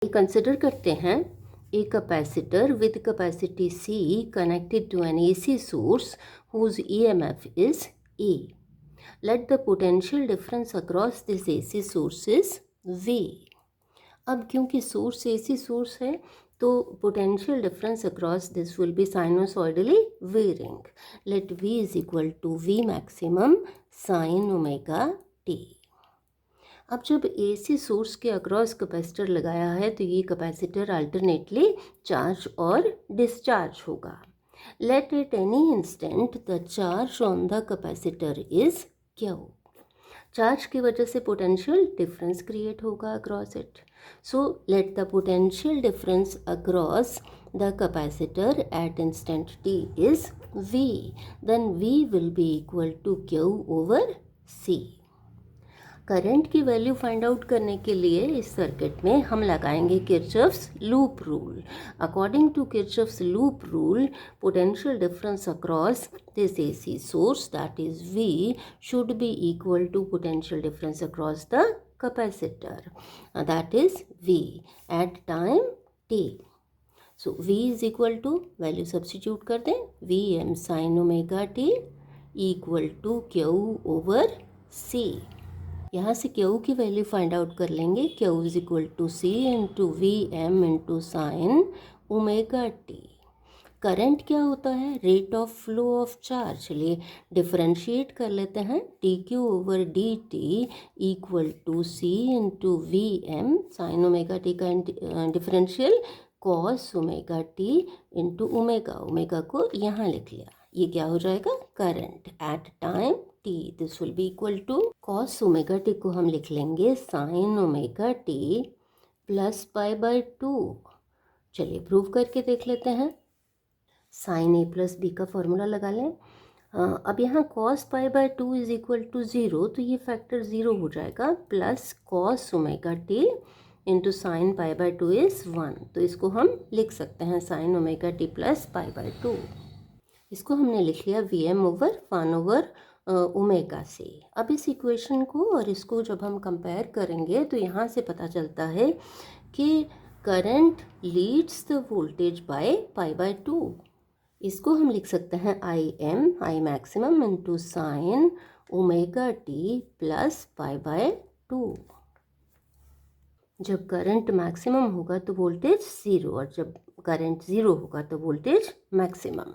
Consider करते हैं a capacitor with capacity C connected to an AC source whose EMF is E. Let the potential difference across this AC source is V. अब क्योंकि source AC source है तो potential difference across this will be sinusoidally varying. Let V is equal to V maximum sine omega t. अब जब AC source के across capacitor लगाया है तो ये कैपेसिटर अल्टरनेटली चार्ज और डिस्चार्ज होगा. Let at any instant the charge on the capacitor is Q. Charge की वजह से पोटेंशियल डिफरेंस क्रिएट होगा across it. So let the potential difference across the capacitor at instant t is V. Then V will be equal to Q over C. Current की value find out करने के लिए इस circuit में हम लगाएंगे Kirchhoff's loop rule. According to Kirchhoff's loop rule, potential difference across this AC source that is V should be equal to potential difference across the capacitor that is V at time t. So V is equal to, value substitute कर दें, Vm sine omega t equal to Q over C. यहाँ से Q की value find out कर लेंगे. Q is equal to C into VM into sine omega t. Current क्या होता है? Rate of flow of charge. चलिए डिफरेंशिएट कर लेते हैं. dq over dt equal to C into VM sine omega t का differential cos omega t into omega. Omega को यहाँ लिख लिया. ये क्या हो जाएगा? Current at time t. This will be equal to cos omega t को हम लिख लेंगे sine omega t plus pi by 2. चलिए प्रूव करके देख लेते हैं. साइन a प्लस b का फॉर्मूला लगा लें. अब यहाँ cos pi by 2 is equal to 0, तो ये फैक्टर 0 हो जाएगा. Plus cos omega t into sine pi by 2 is 1. तो इसको हम लिख सकते हैं sine omega t plus pi by 2. इसको हमने लिख लिया Vm ओवर 1 ओवर ओमेगा से. अब इस इक्वेशन को और इसको जब हम कंपेयर करेंगे तो यहाँ से पता चलता है कि current leads the voltage by pi by 2. इसको हम लिख सकते हैं I maximum into sine omega t plus pi by 2. जब करंट मैक्सिमम होगा तो वोल्टेज 0 और जब करंट 0 होगा तो वोल्टेज मैक्सिमम.